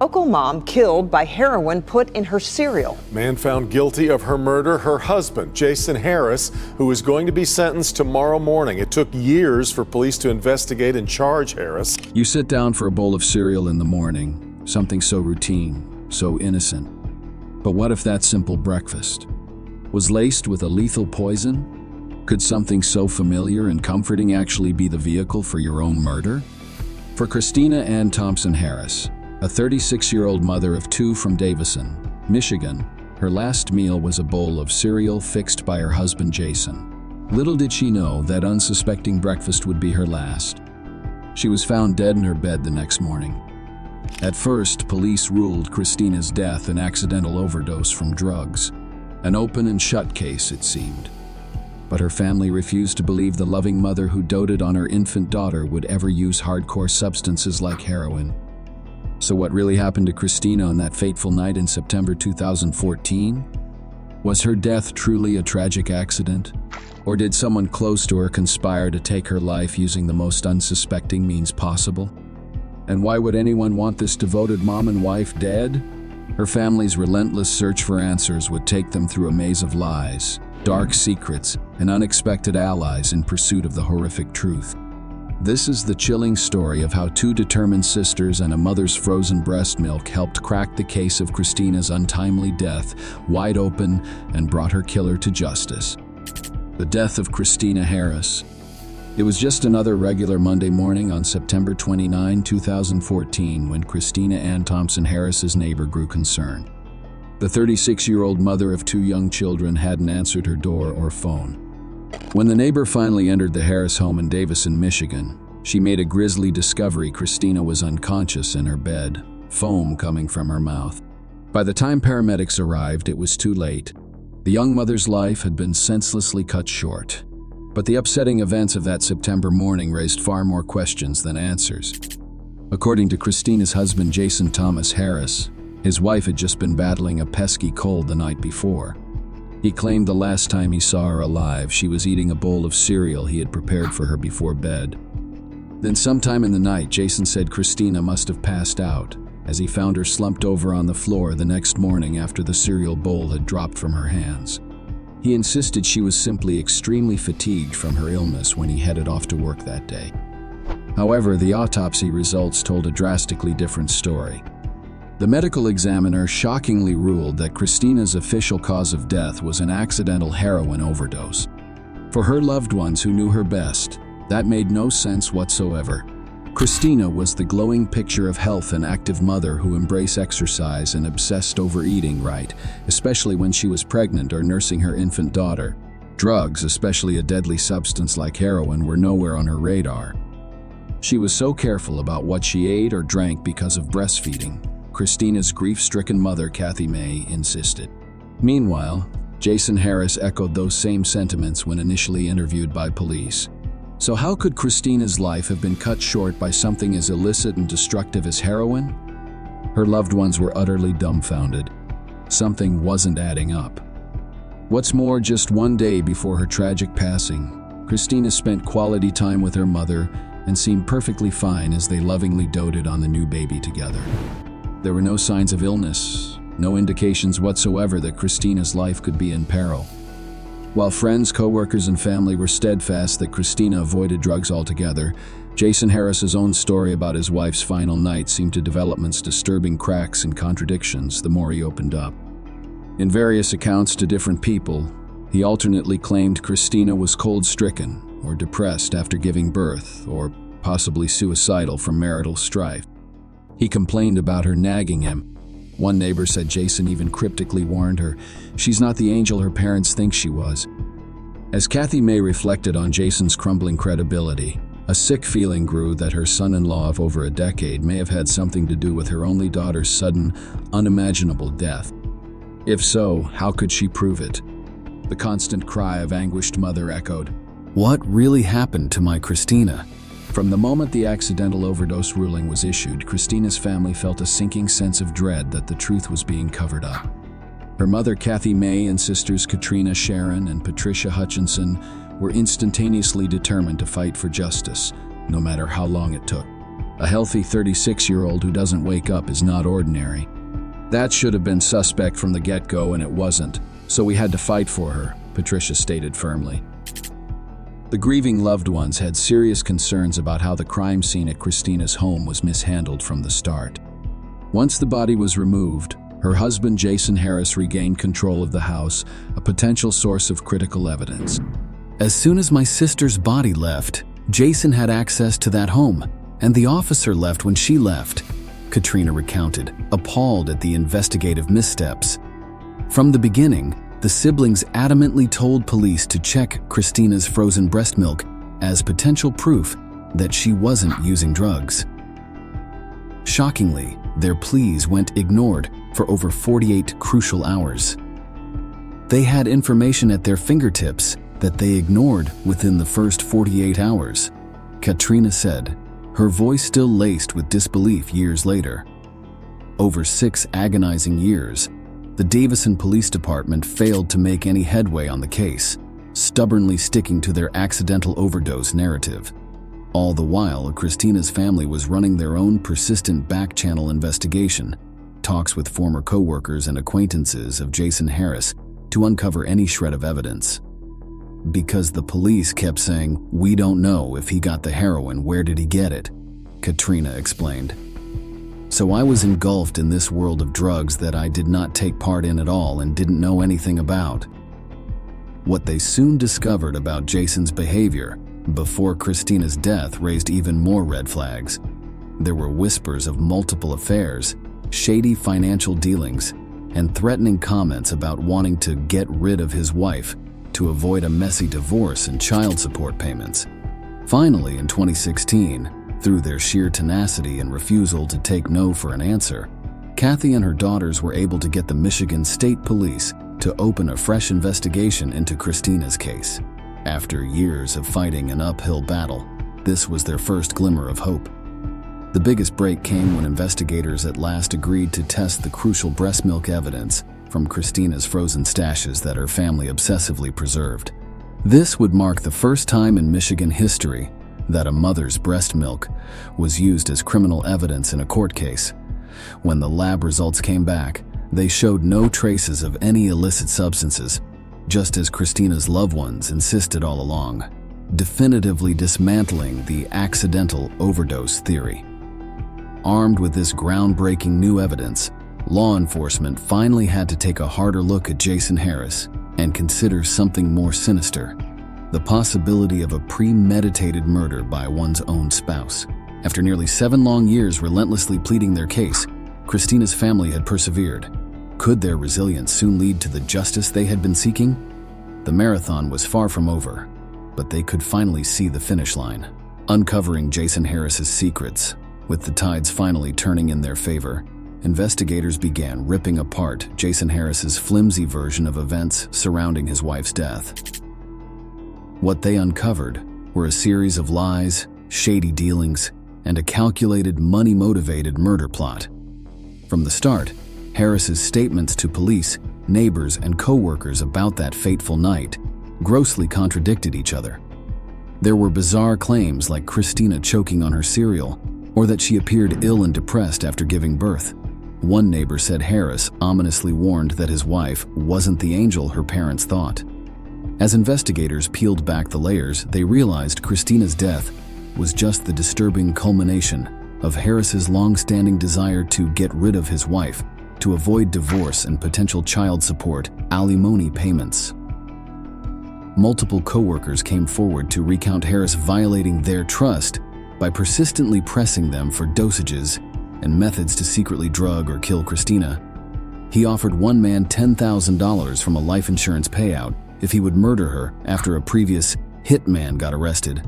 Local mom killed by heroin put in her cereal. Man found guilty of her murder, her husband, Jason Harris, who is going to be sentenced tomorrow morning. It took years for police to investigate and charge Harris. You sit down for a bowl of cereal in the morning, something so routine, so innocent. But what if that simple breakfast was laced with a lethal poison? Could something so familiar and comforting actually be the vehicle for your own murder? For Christina and Jason Harris, a 36-year-old mother of two from Davison, Michigan, her last meal was a bowl of cereal fixed by her husband Jason. Little did she know that unsuspecting breakfast would be her last. She was found dead in her bed the next morning. At first, police ruled Christina's death an accidental overdose from drugs. An open and shut case, it seemed. But her family refused to believe the loving mother who doted on her infant daughter would ever use hardcore substances like heroin. So what really happened to Christina on that fateful night in September 2014? Was her death truly a tragic accident? Or did someone close to her conspire to take her life using the most unsuspecting means possible? And why would anyone want this devoted mom and wife dead? Her family's relentless search for answers would take them through a maze of lies, dark secrets, and unexpected allies in pursuit of the horrific truth. This is the chilling story of how two determined sisters and a mother's frozen breast milk helped crack the case of Christina's untimely death wide open and brought her killer to justice. The death of Christina Harris. It was just another regular Monday morning on September 29, 2014, when Christina and Jason Harris's neighbor grew concerned. The 36-year-old mother of two young children hadn't answered her door or phone. When the neighbor finally entered the Harris home in Davison, Michigan, she made a grisly discovery. Christina was unconscious in her bed, foam coming from her mouth. By the time paramedics arrived, it was too late. The young mother's life had been senselessly cut short. But the upsetting events of that September morning raised far more questions than answers. According to Christina's husband, Jason Thomas Harris, his wife had just been battling a pesky cold the night before. He claimed the last time he saw her alive, she was eating a bowl of cereal he had prepared for her before bed. Then sometime in the night, Jason said Christina must have passed out, as he found her slumped over on the floor the next morning after the cereal bowl had dropped from her hands. He insisted she was simply extremely fatigued from her illness when he headed off to work that day. However, the autopsy results told a drastically different story. The medical examiner shockingly ruled that Christina's official cause of death was an accidental heroin overdose. For her loved ones who knew her best, that made no sense whatsoever. Christina was the glowing picture of health and active mother who embraced exercise and obsessed over eating right, especially when she was pregnant or nursing her infant daughter. Drugs, especially a deadly substance like heroin, were nowhere on her radar. She was so careful about what she ate or drank because of breastfeeding. Christina's grief-stricken mother, Kathy May, insisted. Meanwhile, Jason Harris echoed those same sentiments when initially interviewed by police. So how could Christina's life have been cut short by something as illicit and destructive as heroin? Her loved ones were utterly dumbfounded. Something wasn't adding up. What's more, just one day before her tragic passing, Christina spent quality time with her mother and seemed perfectly fine as they lovingly doted on the new baby together. There were no signs of illness, no indications whatsoever that Christina's life could be in peril. While friends, co-workers, and family were steadfast that Christina avoided drugs altogether, Jason Harris's own story about his wife's final night seemed to developments disturbing cracks and contradictions the more he opened up. In various accounts to different people, he alternately claimed Christina was cold-stricken or depressed after giving birth, or possibly suicidal from marital strife. He complained about her nagging him. One neighbor said Jason even cryptically warned her, "She's not the angel her parents think she was." As Kathy May reflected on Jason's crumbling credibility, a sick feeling grew that her son-in-law of over a decade may have had something to do with her only daughter's sudden, unimaginable death. If so, how could she prove it? The constant cry of anguished mother echoed, "What really happened to my Christina?" From the moment the accidental overdose ruling was issued, Christina's family felt a sinking sense of dread that the truth was being covered up. Her mother, Kathy May, and sisters Katrina, Sharon, and Patricia Hutchinson were instantaneously determined to fight for justice, no matter how long it took. A healthy 36-year-old who doesn't wake up is not ordinary. That should have been suspect from the get-go, and it wasn't, so we had to fight for her, Patricia stated firmly. The grieving loved ones had serious concerns about how the crime scene at Christina's home was mishandled from the start. Once the body was removed, her husband Jason Harris regained control of the house, a potential source of critical evidence. As soon as my sister's body left, Jason had access to that home, and the officer left when she left, Katrina recounted, appalled at the investigative missteps. From the beginning, the siblings adamantly told police to check Christina's frozen breast milk as potential proof that she wasn't using drugs. Shockingly, their pleas went ignored for over 48 crucial hours. They had information at their fingertips that they ignored within the first 48 hours, Katrina said, her voice still laced with disbelief years later. Over 6 agonizing years, the Davison Police Department failed to make any headway on the case, stubbornly sticking to their accidental overdose narrative. All the while, Christina's family was running their own persistent back-channel investigation, talks with former co-workers and acquaintances of Jason Harris to uncover any shred of evidence. Because the police kept saying, "We don't know if he got the heroin, where did he get it?" Katrina explained. So I was engulfed in this world of drugs that I did not take part in at all and didn't know anything about. What they soon discovered about Jason's behavior before Christina's death raised even more red flags. There were whispers of multiple affairs, shady financial dealings, and threatening comments about wanting to get rid of his wife to avoid a messy divorce and child support payments. Finally, in 2016, through their sheer tenacity and refusal to take no for an answer, Kathy and her daughters were able to get the Michigan State Police to open a fresh investigation into Christina's case. After years of fighting an uphill battle, this was their first glimmer of hope. The biggest break came when investigators at last agreed to test the crucial breast milk evidence from Christina's frozen stashes that her family obsessively preserved. This would mark the first time in Michigan history that a mother's breast milk was used as criminal evidence in a court case. When the lab results came back, they showed no traces of any illicit substances, just as Christina's loved ones insisted all along, definitively dismantling the accidental overdose theory. Armed with this groundbreaking new evidence, law enforcement finally had to take a harder look at Jason Harris and consider something more sinister: the possibility of a premeditated murder by one's own spouse. After nearly 7 long years relentlessly pleading their case, Christina's family had persevered. Could their resilience soon lead to the justice they had been seeking? The marathon was far from over, but they could finally see the finish line, uncovering Jason Harris's secrets. With the tides finally turning in their favor, investigators began ripping apart Jason Harris's flimsy version of events surrounding his wife's death. What they uncovered were a series of lies, shady dealings, and a calculated, money-motivated murder plot. From the start, Harris's statements to police, neighbors, and co-workers about that fateful night grossly contradicted each other. There were bizarre claims like Christina choking on her cereal, or that she appeared ill and depressed after giving birth. One neighbor said Harris ominously warned that his wife wasn't the angel her parents thought. As investigators peeled back the layers, they realized Christina's death was just the disturbing culmination of Harris's long-standing desire to get rid of his wife, to avoid divorce and potential child support alimony payments. Multiple co-workers came forward to recount Harris violating their trust by persistently pressing them for dosages and methods to secretly drug or kill Christina. He offered one man $10,000 from a life insurance payout if he would murder her after a previous hitman got arrested.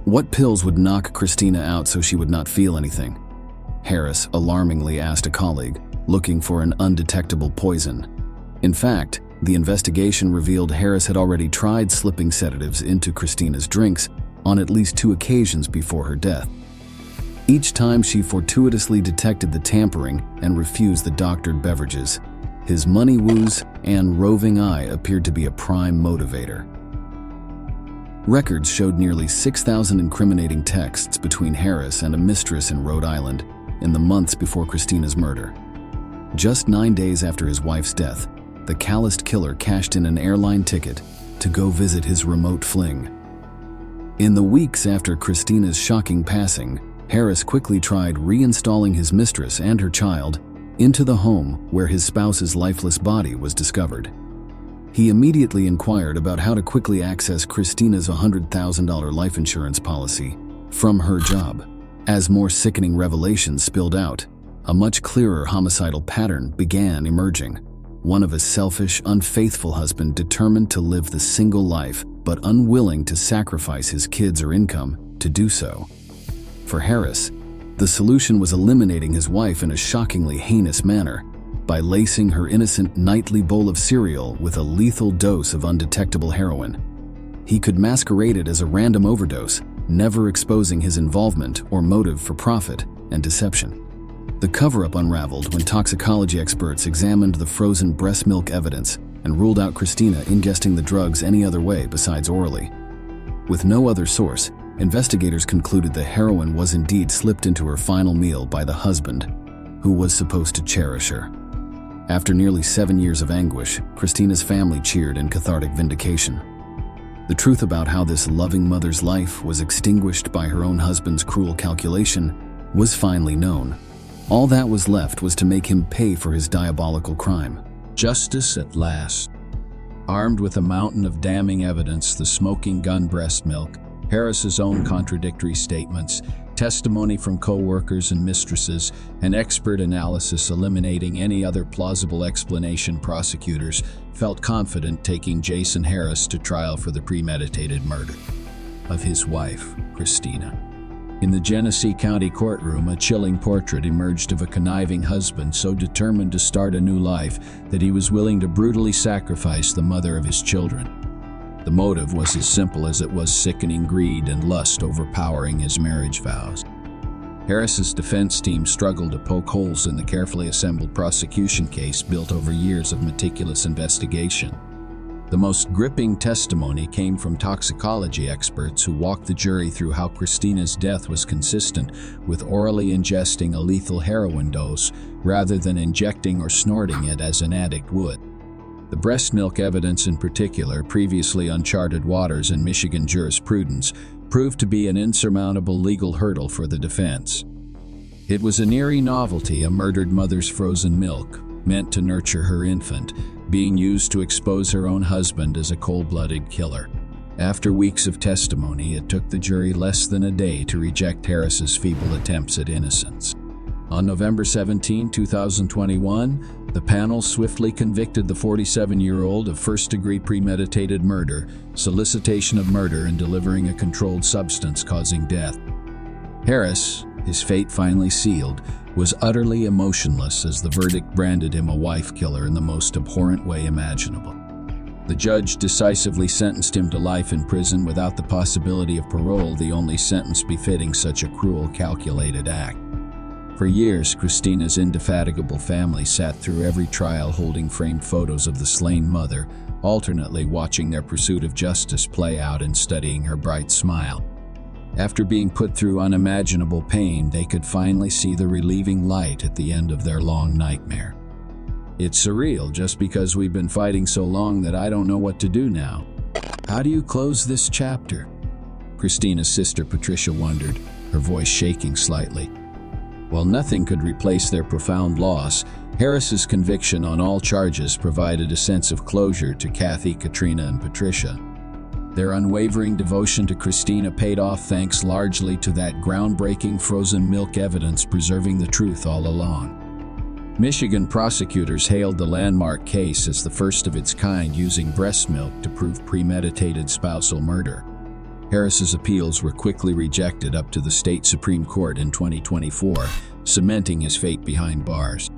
What pills would knock Christina out so she would not feel anything? Harris alarmingly asked a colleague, looking for an undetectable poison. In fact, the investigation revealed Harris had already tried slipping sedatives into Christina's drinks on at least 2 occasions before her death. Each time she fortuitously detected the tampering and refused the doctored beverages. His money woos and roving eye appeared to be a prime motivator. Records showed nearly 6,000 incriminating texts between Harris and a mistress in Rhode Island in the months before Christina's murder. Just 9 days after his wife's death, the calloused killer cashed in an airline ticket to go visit his remote fling. In the weeks after Christina's shocking passing, Harris quickly tried reinstalling his mistress and her child into the home where his spouse's lifeless body was discovered. He immediately inquired about how to quickly access Christina's $100,000 life insurance policy from her job. As more sickening revelations spilled out, a much clearer homicidal pattern began emerging. One of a selfish, unfaithful husband determined to live the single life, but unwilling to sacrifice his kids or income to do so. For Harris, the solution was eliminating his wife in a shockingly heinous manner by lacing her innocent nightly bowl of cereal with a lethal dose of undetectable heroin. He could masquerade it as a random overdose, never exposing his involvement or motive for profit and deception. The cover-up unraveled when toxicology experts examined the frozen breast milk evidence and ruled out Christina ingesting the drugs any other way besides orally. With no other source, investigators concluded the heroin was indeed slipped into her final meal by the husband, who was supposed to cherish her. After nearly 7 years of anguish, Christina's family cheered in cathartic vindication. The truth about how this loving mother's life was extinguished by her own husband's cruel calculation was finally known. All that was left was to make him pay for his diabolical crime. Justice at last. Armed with a mountain of damning evidence, the smoking gun breast milk, Harris's own contradictory statements, testimony from co-workers and mistresses, and expert analysis eliminating any other plausible explanation, prosecutors felt confident taking Jason Harris to trial for the premeditated murder of his wife, Christina. In the Genesee County courtroom, a chilling portrait emerged of a conniving husband so determined to start a new life that he was willing to brutally sacrifice the mother of his children. The motive was as simple as it was sickening greed and lust overpowering his marriage vows. Harris's defense team struggled to poke holes in the carefully assembled prosecution case built over years of meticulous investigation. The most gripping testimony came from toxicology experts who walked the jury through how Christina's death was consistent with orally ingesting a lethal heroin dose rather than injecting or snorting it as an addict would. The breast milk evidence in particular, previously uncharted waters in Michigan jurisprudence, proved to be an insurmountable legal hurdle for the defense. It was an eerie novelty, a murdered mother's frozen milk, meant to nurture her infant, being used to expose her own husband as a cold-blooded killer. After weeks of testimony, it took the jury less than a day to reject Harris's feeble attempts at innocence. On November 17, 2021, the panel swiftly convicted the 47-year-old of first-degree premeditated murder, solicitation of murder, and delivering a controlled substance causing death. Harris, his fate finally sealed, was utterly emotionless as the verdict branded him a wife killer in the most abhorrent way imaginable. The judge decisively sentenced him to life in prison without the possibility of parole, the only sentence befitting such a cruel, calculated act. For years, Christina's indefatigable family sat through every trial holding framed photos of the slain mother, alternately watching their pursuit of justice play out and studying her bright smile. After being put through unimaginable pain, they could finally see the relieving light at the end of their long nightmare. It's surreal just because we've been fighting so long that I don't know what to do now. How do you close this chapter? Christina's sister Patricia wondered, her voice shaking slightly. While nothing could replace their profound loss, Harris's conviction on all charges provided a sense of closure to Kathy, Katrina, and Patricia. Their unwavering devotion to Christina paid off thanks largely to that groundbreaking frozen milk evidence preserving the truth all along. Michigan prosecutors hailed the landmark case as the first of its kind using breast milk to prove premeditated spousal murder. Harris's appeals were quickly rejected up to the state Supreme Court in 2024, cementing his fate behind bars.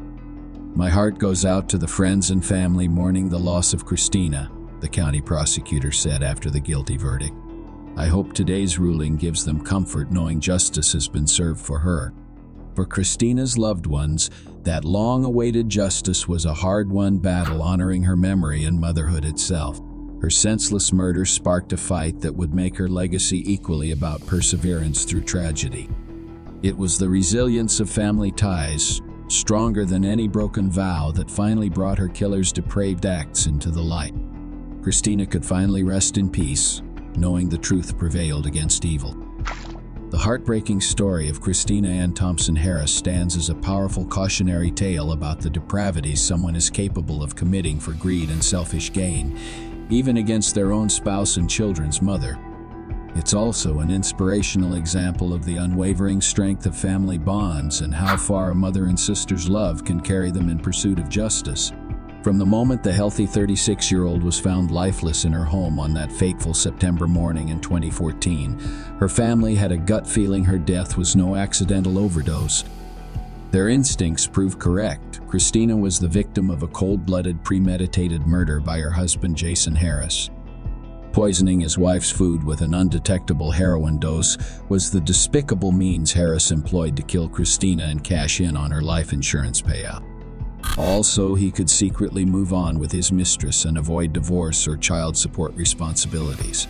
My heart goes out to the friends and family mourning the loss of Christina, the county prosecutor said after the guilty verdict. I hope today's ruling gives them comfort knowing justice has been served for her. For Christina's loved ones, that long-awaited justice was a hard-won battle honoring her memory and motherhood itself. Her senseless murder sparked a fight that would make her legacy equally about perseverance through tragedy. It was the resilience of family ties, stronger than any broken vow, that finally brought her killer's depraved acts into the light. Christina could finally rest in peace, knowing the truth prevailed against evil. The heartbreaking story of Christina and Jason Harris stands as a powerful cautionary tale about the depravities someone is capable of committing for greed and selfish gain, even against their own spouse and children's mother. It's also an inspirational example of the unwavering strength of family bonds and how far a mother and sister's love can carry them in pursuit of justice. From the moment the healthy 36-year-old was found lifeless in her home on that fateful September morning in 2014, her family had a gut feeling her death was no accidental overdose. Their instincts proved correct. Christina was the victim of a cold-blooded, premeditated murder by her husband, Jason Harris. Poisoning his wife's food with an undetectable heroin dose was the despicable means Harris employed to kill Christina and cash in on her life insurance payout. Also, he could secretly move on with his mistress and avoid divorce or child support responsibilities.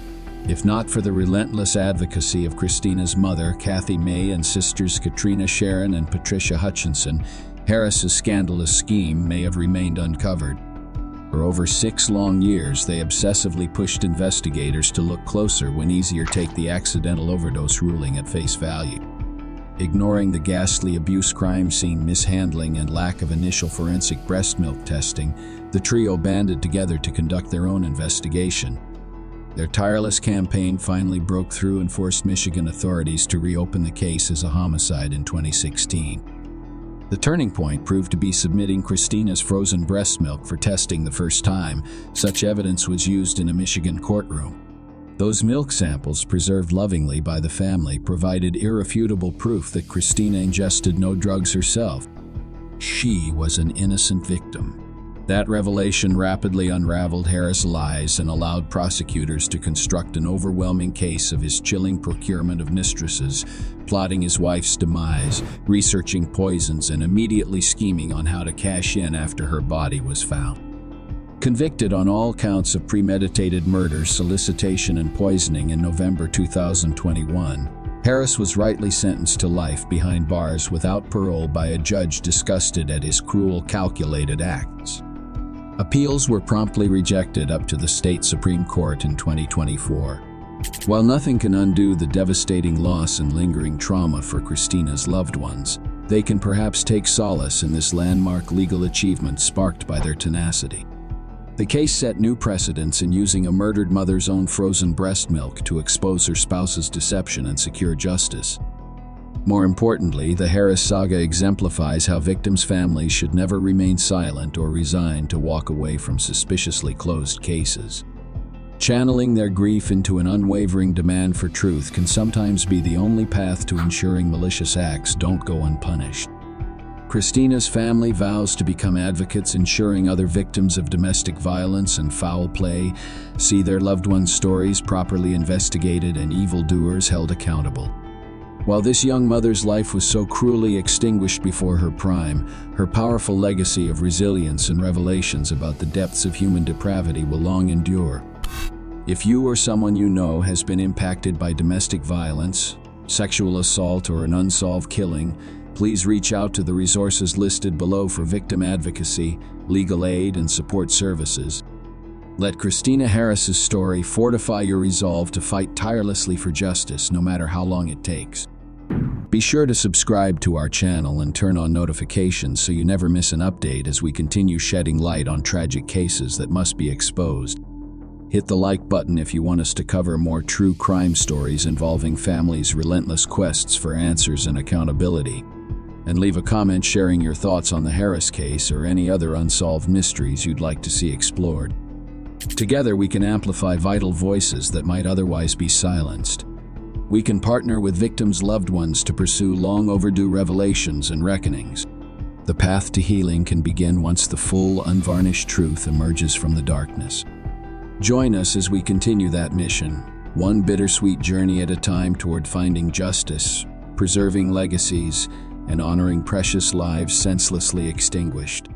If not for the relentless advocacy of Christina's mother, Kathy May, and sisters Katrina Sharon and Patricia Hutchinson, Harris's scandalous scheme may have remained uncovered. For over 6 long years, they obsessively pushed investigators to look closer when easier take the accidental overdose ruling at face value. Ignoring the ghastly abuse crime scene mishandling and lack of initial forensic breast milk testing, the trio banded together to conduct their own investigation. Their tireless campaign finally broke through and forced Michigan authorities to reopen the case as a homicide in 2016. The turning point proved to be submitting Christina's frozen breast milk for testing the first time. Such evidence was used in a Michigan courtroom. Those milk samples, preserved lovingly by the family, provided irrefutable proof that Christina ingested no drugs herself. She was an innocent victim. That revelation rapidly unraveled Harris' lies and allowed prosecutors to construct an overwhelming case of his chilling procurement of mistresses, plotting his wife's demise, researching poisons, and immediately scheming on how to cash in after her body was found. Convicted on all counts of premeditated murder, solicitation, and poisoning in November 2021, Harris was rightly sentenced to life behind bars without parole by a judge disgusted at his cruel, calculated acts. Appeals were promptly rejected up to the state Supreme Court in 2024. While nothing can undo the devastating loss and lingering trauma for Christina's loved ones, they can perhaps take solace in this landmark legal achievement sparked by their tenacity. The case set new precedents in using a murdered mother's own frozen breast milk to expose her spouse's deception and secure justice. More importantly, the Harris saga exemplifies how victims' families should never remain silent or resigned to walk away from suspiciously closed cases. Channeling their grief into an unwavering demand for truth can sometimes be the only path to ensuring malicious acts don't go unpunished. Christina's family vows to become advocates ensuring other victims of domestic violence and foul play see their loved ones' stories properly investigated and evildoers held accountable. While this young mother's life was so cruelly extinguished before her prime, her powerful legacy of resilience and revelations about the depths of human depravity will long endure. If you or someone you know has been impacted by domestic violence, sexual assault, or an unsolved killing, please reach out to the resources listed below for victim advocacy, legal aid, and support services. Let Christina Harris's story fortify your resolve to fight tirelessly for justice, no matter how long it takes. Be sure to subscribe to our channel and turn on notifications so you never miss an update as we continue shedding light on tragic cases that must be exposed. Hit the like button if you want us to cover more true crime stories involving families' relentless quests for answers and accountability. And leave a comment sharing your thoughts on the Harris case or any other unsolved mysteries you'd like to see explored. Together we can amplify vital voices that might otherwise be silenced. We can partner with victims' loved ones to pursue long overdue revelations and reckonings. The path to healing can begin once the full, unvarnished truth emerges from the darkness. Join us as we continue that mission, one bittersweet journey at a time toward finding justice, preserving legacies, and honoring precious lives senselessly extinguished.